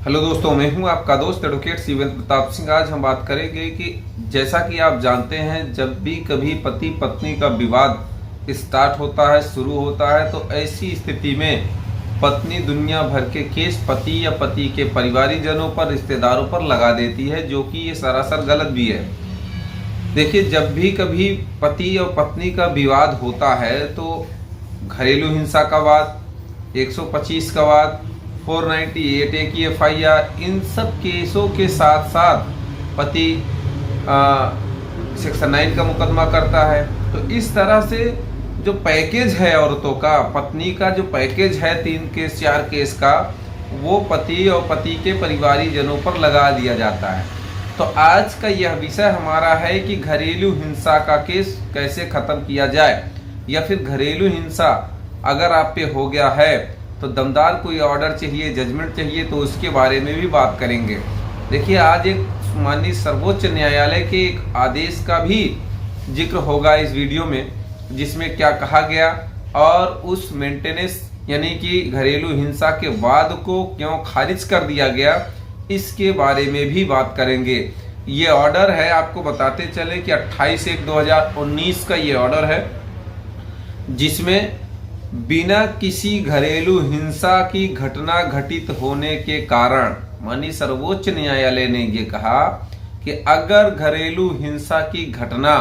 Hello दोस्तों, मैं हूं आपका दोस्त एडवोकेट शिवेंद्र प्रताप सिंह। आज हम बात करेंगे कि जैसा कि आप जानते हैं, जब भी कभी पति पत्नी का विवाद स्टार्ट होता है, शुरू होता है, तो ऐसी स्थिति में पत्नी दुनिया भर के केस पति या पति के परिवारीजनों पर, रिश्तेदारों पर लगा देती है, जो कि ये सरासर गलत भी है। देखिए, जब भी कभी पति और पत्नी का विवाद होता है तो घरेलू हिंसा का वाद, 125 का वाद, 498 ए की FIR, इन सब केसों के साथ साथ पति सेक्शन 9 का मुकदमा करता है। तो इस तरह से जो पैकेज है औरतों का, पत्नी का जो पैकेज है 3 केस 4 केस का, वो पति और पति के परिवारीजनों पर लगा दिया जाता है। तो आज का यह विषय हमारा है कि घरेलू हिंसा का केस कैसे खत्म किया जाए, या फिर घरेलू हिंसा अगर आप पे हो गया है तो दमदार कोई ऑर्डर चाहिए, जजमेंट चाहिए, तो उसके बारे में भी बात करेंगे। देखिए, आज एक माननीय सर्वोच्च न्यायालय के एक आदेश का भी जिक्र होगा इस वीडियो में, जिसमें क्या कहा गया और उस मेंटेनेंस यानी कि घरेलू हिंसा के वाद को क्यों खारिज कर दिया गया, इसके बारे में भी बात करेंगे। ये ऑर्डर है, आपको बताते चले कि 28/1/2019 का ये ऑर्डर है, जिसमें बिना किसी घरेलू हिंसा की घटना घटित होने के कारण माननीय सर्वोच्च न्यायालय ने ये कहा कि अगर घरेलू हिंसा की घटना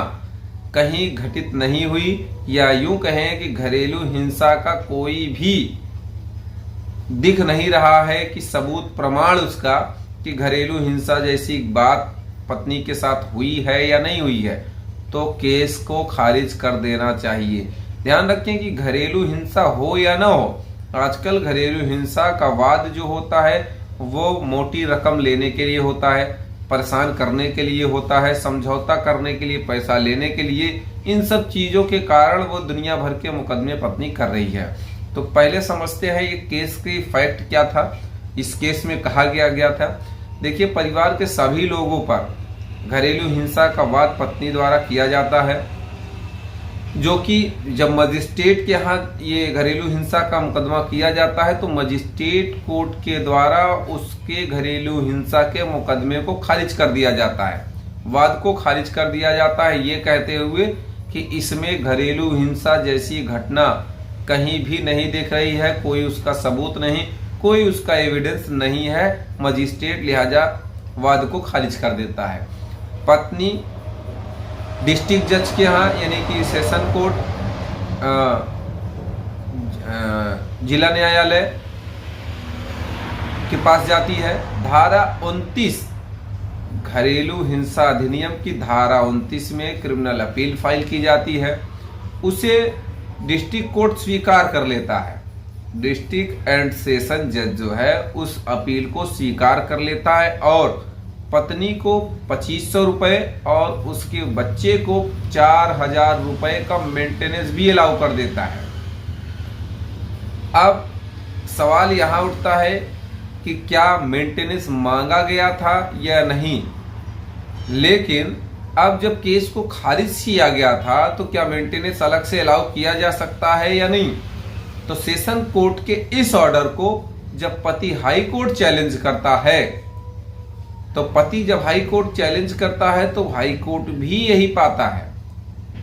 कहीं घटित नहीं हुई, या यूं कहें कि घरेलू हिंसा का कोई भी दिख नहीं रहा है कि सबूत प्रमाण उसका कि घरेलू हिंसा जैसी बात पत्नी के साथ हुई है या नहीं हुई है, तो केस को खारिज कर देना चाहिए। ध्यान रखें कि घरेलू हिंसा हो या ना हो, आजकल घरेलू हिंसा का वाद जो होता है वो मोटी रकम लेने के लिए होता है, परेशान करने के लिए होता है, समझौता करने के लिए, पैसा लेने के लिए, इन सब चीजों के कारण वो दुनिया भर के मुकदमे पत्नी कर रही है। तो पहले समझते हैं ये केस की फैक्ट क्या था, इस केस में कहा गया था। देखिए, परिवार के सभी लोगों पर घरेलू हिंसा का वाद पत्नी द्वारा किया जाता है, जो कि जब मजिस्ट्रेट के यहाँ ये घरेलू हिंसा का मुकदमा किया जाता है तो मजिस्ट्रेट कोर्ट के द्वारा उसके घरेलू हिंसा के मुकदमे को खारिज कर दिया जाता है, वाद को खारिज कर दिया जाता है, ये कहते हुए कि इसमें घरेलू हिंसा जैसी घटना कहीं भी नहीं दिख रही है, कोई उसका सबूत नहीं, कोई उसका एविडेंस नहीं है, मजिस्ट्रेट लिहाजा वाद को खारिज कर देता है। पत्नी डिस्ट्रिक्ट जज के यहाँ यानी कि सेशन कोर्ट, जिला न्यायालय के पास जाती है। धारा 29 घरेलू हिंसा अधिनियम की धारा 29 में क्रिमिनल अपील फाइल की जाती है, उसे डिस्ट्रिक्ट कोर्ट स्वीकार कर लेता है। डिस्ट्रिक्ट एंड सेशन जज जो है उस अपील को स्वीकार कर लेता है और पत्नी को 2500 रुपये और उसके बच्चे को 4000 रुपये का मेंटेनेंस भी अलाउ कर देता है। अब सवाल यहाँ उठता है कि क्या मेंटेनेंस मांगा गया था या नहीं, लेकिन अब जब केस को खारिज किया गया था तो क्या मेंटेनेंस अलग से अलाउ किया जा सकता है या नहीं। तो सेशन कोर्ट के इस ऑर्डर को जब पति हाई कोर्ट चैलेंज करता है, तो पति जब हाई कोर्ट चैलेंज करता है तो हाई कोर्ट भी यही पाता है,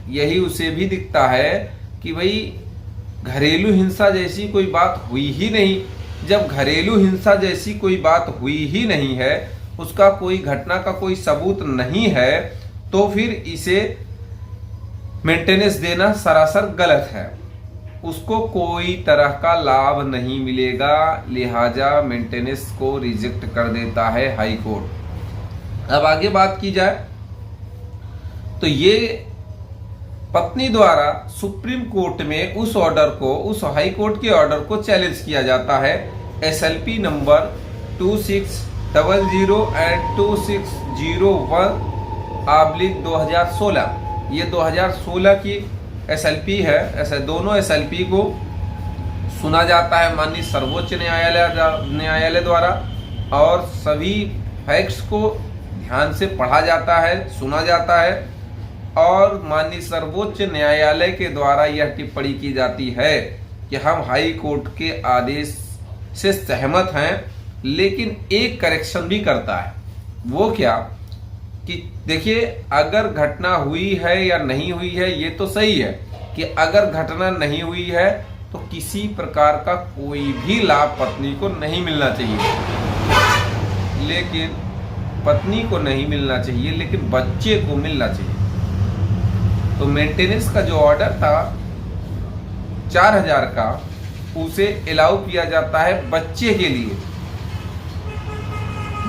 यही उसे भी दिखता है कि भाई घरेलू हिंसा जैसी कोई बात हुई ही नहीं। जब घरेलू हिंसा जैसी कोई बात हुई ही नहीं है, उसका कोई घटना का कोई सबूत नहीं है, तो फिर इसे मेंटेनेंस देना सरासर गलत है, उसको कोई तरह का लाभ नहीं मिलेगा, लिहाजा मेंटेनेंस को रिजेक्ट कर देता है हाई कोर्ट। अब आगे बात की जाए तो ये पत्नी द्वारा सुप्रीम कोर्ट में उस ऑर्डर को, उस हाई कोर्ट के ऑर्डर को चैलेंज किया जाता है। SLP नंबर 2600 एंड 2601/2016, ये 2016 की SLP है। ऐसे दोनों SLP को सुना जाता है माननीय सर्वोच्च न्यायालय द्वारा, और सभी फैक्ट्स को ध्यान से पढ़ा जाता है, सुना जाता है, और माननीय सर्वोच्च न्यायालय के द्वारा यह टिप्पणी की जाती है कि हम हाई कोर्ट के आदेश से सहमत हैं, लेकिन एक करेक्शन भी करता है। वो क्या कि देखिए, अगर घटना हुई है या नहीं हुई है ये तो सही है कि अगर घटना नहीं हुई है तो किसी प्रकार का कोई भी लाभ पत्नी को नहीं मिलना चाहिए, लेकिन पत्नी को नहीं मिलना चाहिए, लेकिन बच्चे को मिलना चाहिए। तो मेंटेनेंस का जो ऑर्डर था 4000 का, उसे अलाउ किया जाता है बच्चे के लिए।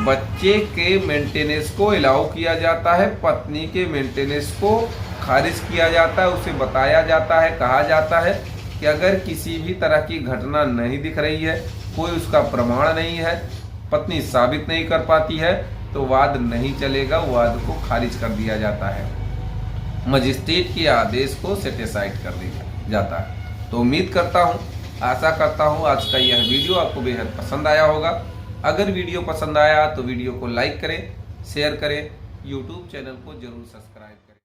बच्चे के मेंटेनेंस को अलाउ किया जाता है, पत्नी के मेंटेनेंस को खारिज किया जाता है। उसे बताया जाता है, कहा जाता है कि अगर किसी भी तरह की घटना नहीं दिख रही है, कोई उसका प्रमाण नहीं है, पत्नी साबित नहीं कर पाती है, तो वाद नहीं चलेगा, वाद को खारिज कर दिया जाता है, मजिस्ट्रेट के आदेश को सेटिसाइड कर दिया जाता है। तो उम्मीद करता हूँ, आशा करता हूँ आज का यह वीडियो आपको बेहद पसंद आया होगा। अगर वीडियो पसंद आया तो वीडियो को लाइक करें, शेयर करें, यूट्यूब चैनल को जरूर सब्सक्राइब करें।